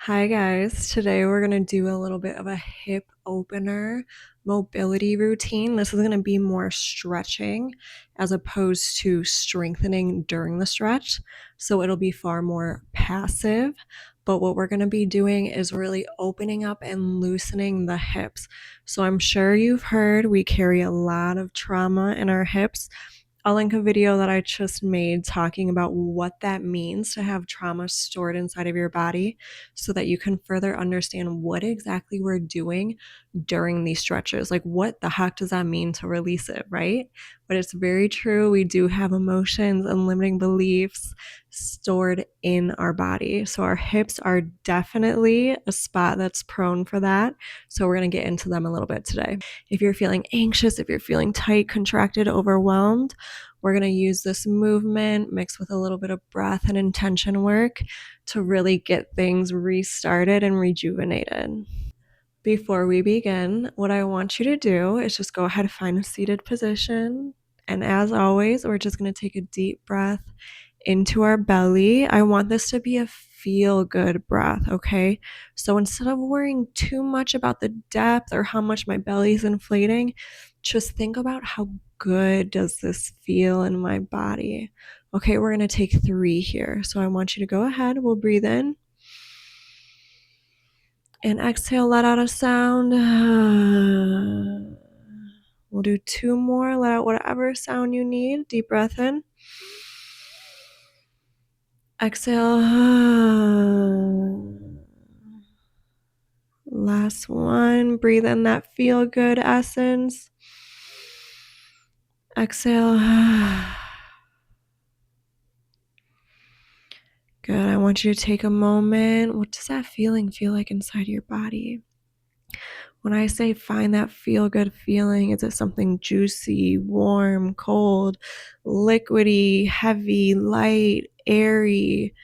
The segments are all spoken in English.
Hi guys, today we're going to do a little bit of a hip opener mobility routine. This is going to be more stretching as opposed to strengthening during the stretch. So it'll be far more passive. But what we're going to be doing is really opening up and loosening the hips. So I'm sure you've heard we carry a lot of trauma in our hips. I'll link a video that I just made talking about what that means to have trauma stored inside of your body so that you can further understand what exactly we're doing during these stretches. Like, what the heck does that mean to release it, right? But it's very true. We do have emotions and limiting beliefs stored in our body. So, our hips are definitely a spot that's prone for that. So, we're going to get into them a little bit today. If you're feeling anxious, if you're feeling tight, contracted, overwhelmed, we're going to use this movement mixed with a little bit of breath and intention work to really get things restarted and rejuvenated. Before we begin, what I want you to do is just go ahead and find a seated position. And as always, we're just going to take a deep breath into our belly. I want this to be a feel good breath, okay? So instead of worrying too much about the depth or how much my belly's inflating, just think about how good does this feel in my body. Okay, we're going to take 3 here. So I want you to go ahead. We'll breathe in. And exhale, let out a sound. We'll do 2 more. Let out whatever sound you need. Deep breath in. Exhale. Last one. Breathe in that feel good essence. Exhale. Good. I want you to take a moment. What does that feeling feel like inside your body? When I say find that feel good feeling, is it something juicy, warm, cold, liquidy, heavy, light, airy?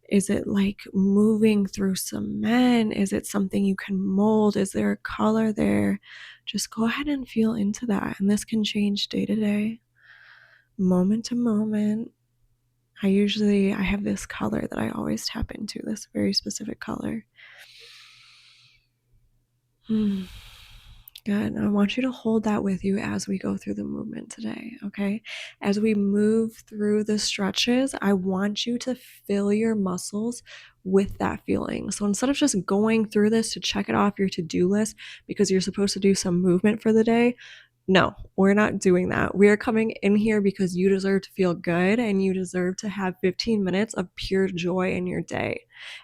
Is it like moving through cement? Is it something you can mold? Is there a color there? Just go ahead and feel into that. And this can change day to day, moment to moment. I have this color that I always tap into, this very specific color. Good. I want you to hold that with you as we go through the movement today, okay? As we move through the stretches, I want you to fill your muscles with that feeling. So instead of just going through this to check it off your to-do list because you're supposed to do some movement for the day, no, we're not doing that. We are coming in here because you deserve to feel good and you deserve to have 15 minutes of pure joy in your day.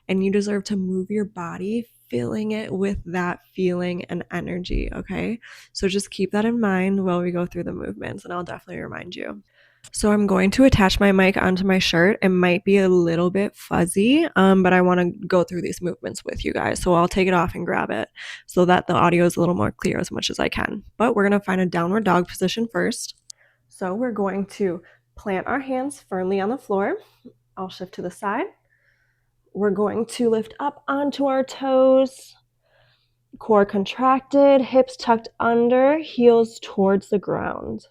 And you deserve to move your body, filling it with that feeling and energy, okay? So just keep that in mind while we go through the movements, and I'll definitely remind you. So I'm going to attach my mic onto my shirt. It might be a little bit fuzzy, but I want to go through these movements with you guys. So I'll take it off and grab it so that the audio is a little more clear as much as I can. But we're going to find a downward dog position first. So we're going to plant our hands firmly on the floor. I'll shift to the side. We're going to lift up onto our toes. Core contracted, hips tucked under, heels towards the ground.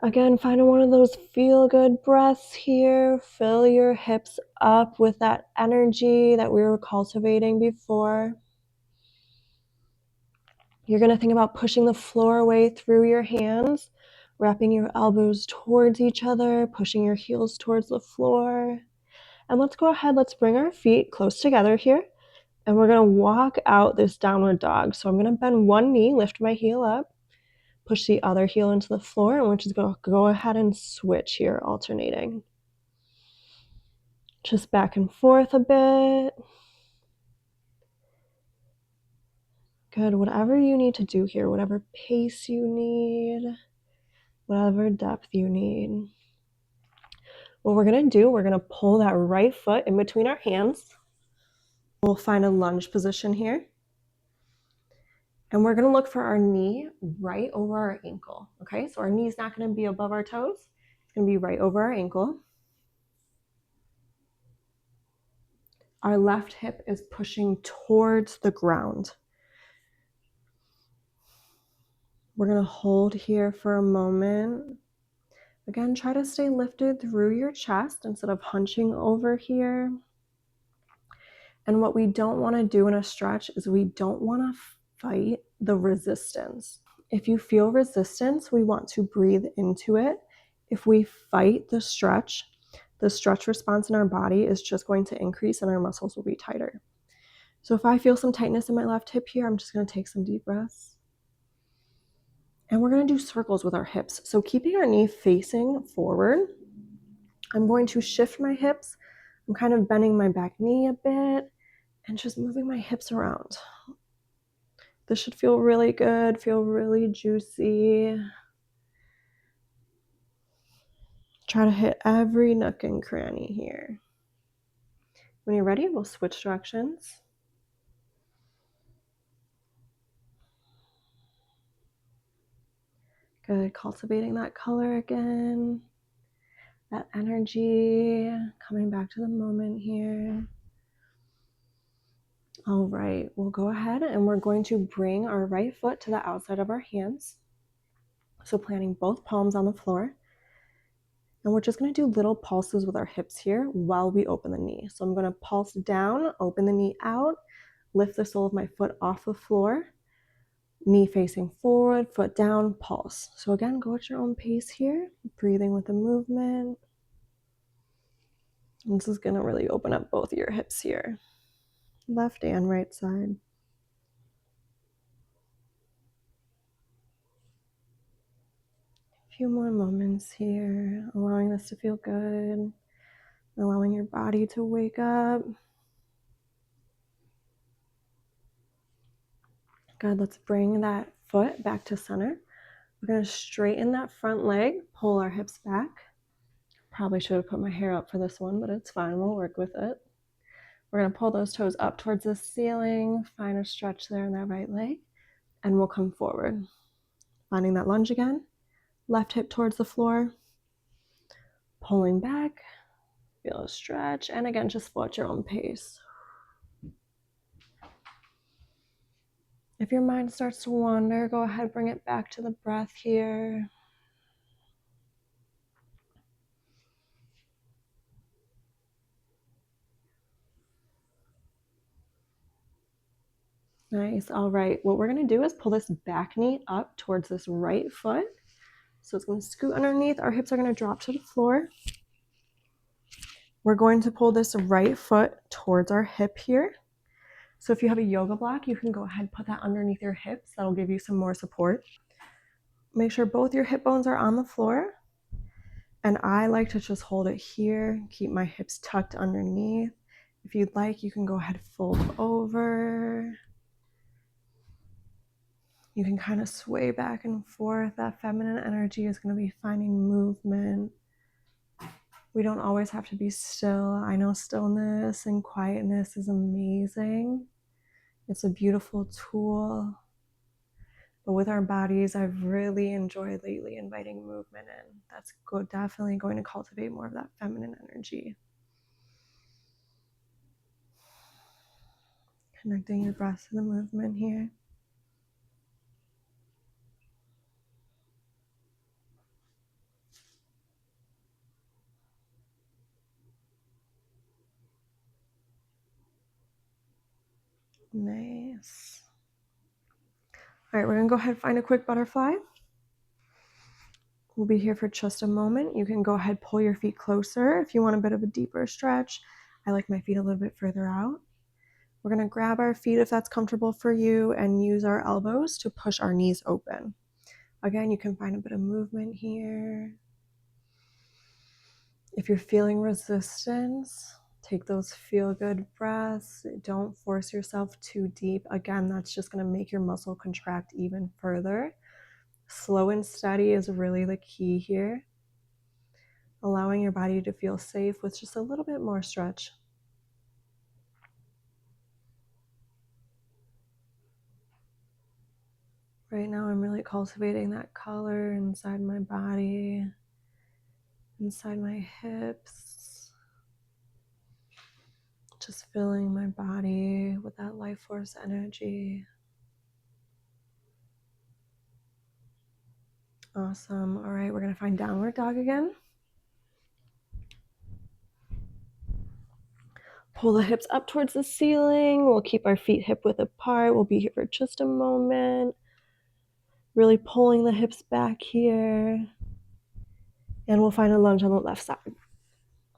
Again, find one of those feel-good breaths here. Fill your hips up with that energy that we were cultivating before. You're going to think about pushing the floor away through your hands, wrapping your elbows towards each other, pushing your heels towards the floor. And let's go ahead, let's bring our feet close together here. And we're going to walk out this downward dog. So I'm going to bend one knee, lift my heel up. Push the other heel into the floor, and we're just going to go ahead and switch here, alternating. Just back and forth a bit. Good. Whatever you need to do here, whatever pace you need, whatever depth you need. What we're going to do, we're going to pull that right foot in between our hands. We'll find a lunge position here. And we're going to look for our knee right over our ankle. Okay, so our knee is not going to be above our toes. It's going to be right over our ankle. Our left hip is pushing towards the ground. We're going to hold here for a moment. Again, try to stay lifted through your chest instead of hunching over here. And what we don't want to do in a stretch is we don't want to fight the resistance. If you feel resistance, we want to breathe into it. If we fight the stretch response in our body is just going to increase and our muscles will be tighter. So if I feel some tightness in my left hip here, I'm just going to take some deep breaths. And we're going to do circles with our hips. So keeping our knee facing forward, I'm going to shift my hips. I'm kind of bending my back knee a bit and just moving my hips around. This should feel really good, feel really juicy. Try to hit every nook and cranny here. When you're ready, we'll switch directions. Good, cultivating that color again, that energy, coming back to the moment here. All right, we'll go ahead and we're going to bring our right foot to the outside of our hands. So planting both palms on the floor. And we're just going to do little pulses with our hips here while we open the knee. So I'm going to pulse down, open the knee out, lift the sole of my foot off the floor, knee facing forward, foot down, pulse. So again, go at your own pace here, breathing with the movement. And this is going to really open up both of your hips here, left and right side. A few more moments here, allowing this to feel good, allowing your body to wake up. Good, let's bring that foot back to center. We're going to straighten that front leg, pull our hips back. Probably should have put my hair up for this one, but it's fine. We'll work with it. We're going to pull those toes up towards the ceiling, find a stretch there in that right leg, and we'll come forward. Finding that lunge again. Left hip towards the floor, pulling back, feel a stretch, and again, just flow at your own pace. If your mind starts to wander, go ahead, bring it back to the breath here. Nice. All right. What we're going to do is pull this back knee up towards this right foot. So it's going to scoot underneath. Our hips are going to drop to the floor. We're going to pull this right foot towards our hip here. So if you have a yoga block, you can go ahead and put that underneath your hips. That'll give you some more support. Make sure both your hip bones are on the floor. And I like to just hold it here, keep my hips tucked underneath. If you'd like, you can go ahead and fold over. You can kind of sway back and forth. That feminine energy is going to be finding movement. We don't always have to be still. I know stillness and quietness is amazing. It's a beautiful tool. But with our bodies, I've really enjoyed lately inviting movement in. That's definitely going to cultivate more of that feminine energy. Connecting your breath to the movement here. Nice. All right, we're going to go ahead and find a quick butterfly. We'll be here for just a moment. You can go ahead, pull your feet closer if you want a bit of a deeper stretch. I like my feet a little bit further out. We're going to grab our feet if that's comfortable for you and use our elbows to push our knees open. Again, you can find a bit of movement here. If you're feeling resistance, take those feel-good breaths. Don't force yourself too deep. Again, that's just going to make your muscle contract even further. Slow and steady is really the key here. Allowing your body to feel safe with just a little bit more stretch. Right now, I'm really cultivating that color inside my body, inside my hips. Just filling my body with that life force energy. Awesome. All right, we're going to find downward dog again. pull the hips up towards the ceiling. We'll keep our feet hip width apart. We'll be here for just a moment. Really pulling the hips back here. And we'll find a lunge on the left side.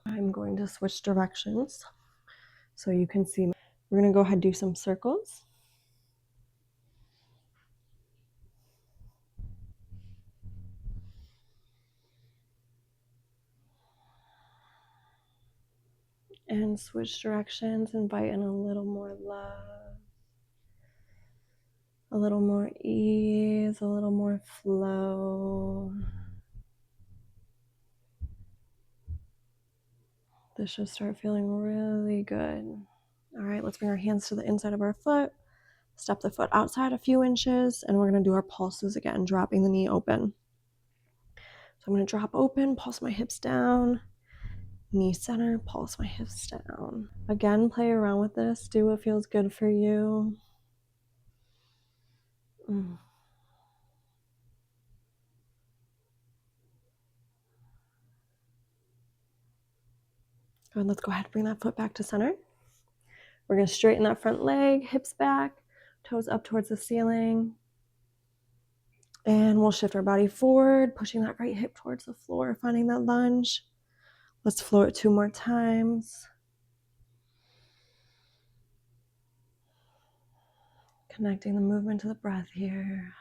I'm going to switch directions so you can see. We're going to go ahead and do some circles. And switch directions, invite in a little more love, a little more ease, a little more flow. This should start feeling really good. All right, let's bring our hands to the inside of our foot, step the foot outside a few inches, and we're gonna do our pulses again, dropping the knee open. So I'm gonna drop open, pulse my hips down, knee center, pulse my hips down. Again, play around with this, do what feels good for you. Good, let's go ahead and bring that foot back to center. We're going to straighten that front leg, hips back, toes up towards the ceiling. And we'll shift our body forward, pushing that right hip towards the floor, finding that lunge. Let's floor it 2 more times. Connecting the movement to the breath here.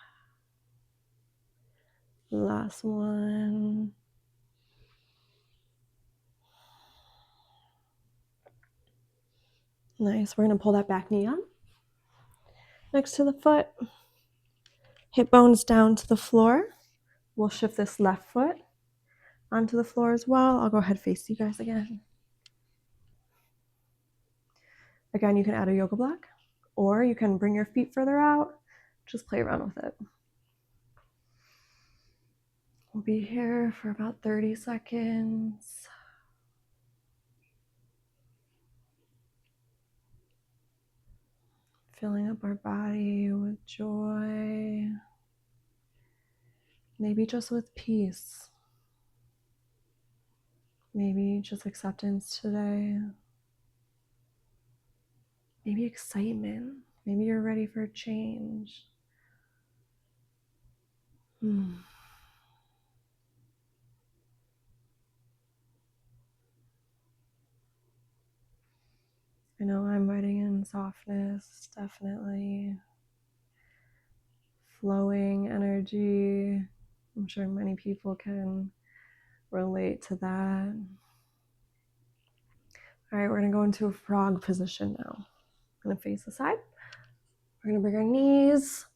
Last one. Nice. We're going to pull that back knee up next to the foot. Hip bones down to the floor. We'll shift this left foot onto the floor as well. I'll go ahead and face you guys again. Again, you can add a yoga block, or you can bring your feet further out. Just play around with it. We'll be here for about 30 seconds. Filling up our body with joy. Maybe just with peace. Maybe just acceptance today. Maybe excitement. Maybe you're ready for change. I know I'm inviting in softness, definitely. Flowing energy. I'm sure many people can relate to that. All right, we're gonna go into a frog position now. I'm gonna face the side. We're gonna bring our knees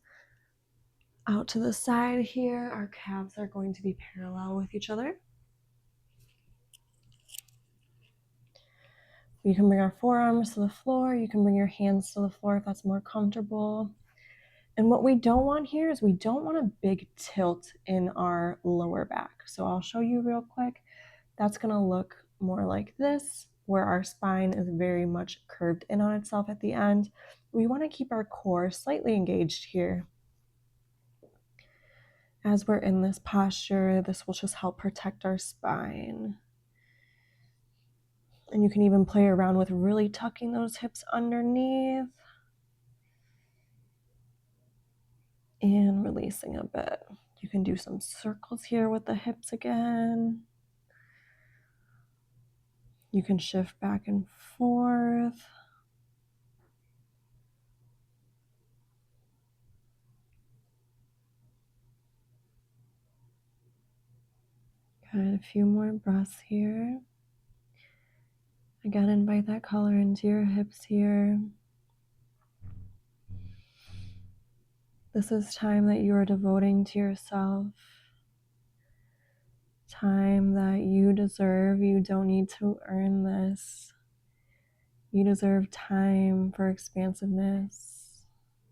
out to the side here. Our calves are going to be parallel with each other. You can bring our forearms to the floor. You can bring your hands to the floor if that's more comfortable. And what we don't want here is we don't want a big tilt in our lower back. So I'll show you real quick. That's gonna look more like this, where our spine is very much curved in on itself at the end. We wanna keep our core slightly engaged here. As we're in this posture, this will just help protect our spine. And you can even play around with really tucking those hips underneath and releasing a bit. You can do some circles here with the hips again. You can shift back and forth. Good, a few more breaths here. Again, invite that color into your hips here. This is time that you are devoting to yourself. Time that you deserve. You don't need to earn this. You deserve time for expansiveness,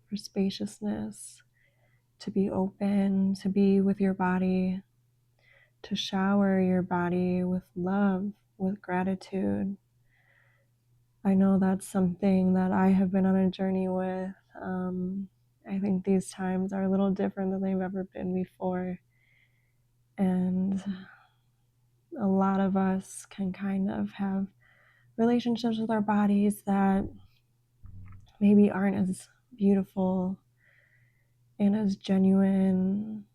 for spaciousness, to be open, to be with your body, to shower your body with love, with gratitude. I know that's something that I have been on a journey with. I think these times are a little different than they've ever been before. And a lot of us can kind of have relationships with our bodies that maybe aren't as beautiful and as genuine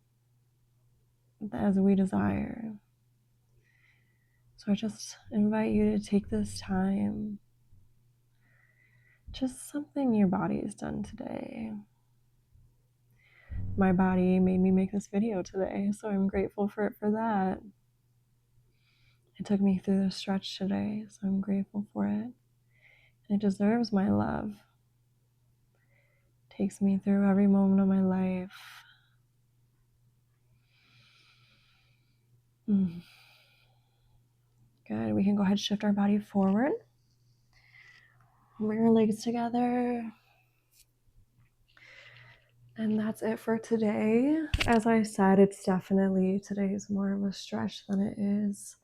as we desire. So I just invite you to take this time, just something your body has done today. My body made me make this video today, so I'm grateful for it for that. It took me through the stretch today, so I'm grateful for it. It deserves my love. It takes me through every moment of my life. Good. We can go ahead and shift our body forward. Bring our legs together. And that's it for today. As I said, it's definitely, today is more of a stretch than it is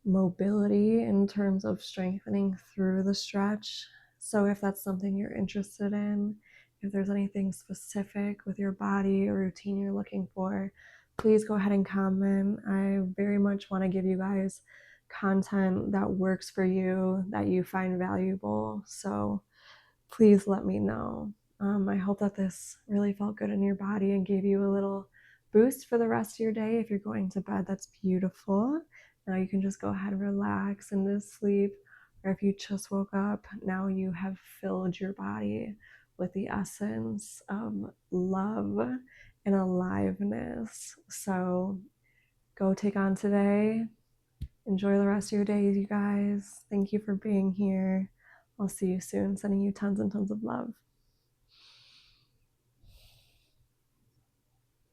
mobility in terms of strengthening through the stretch. So if that's something you're interested in, if there's anything specific with your body or routine you're looking for, please go ahead and comment. I very much want to give you guys content that works for you, that you find valuable. So please let me know. I hope that this really felt good in your body and gave you a little boost for the rest of your day. If you're going to bed, that's beautiful. Now you can just go ahead and relax into sleep. Or if you just woke up, now you have filled your body with the essence of love and aliveness. So go take on today. Enjoy the rest of your days, you guys. Thank you for being here. I'll see you soon. Sending you tons and tons of love.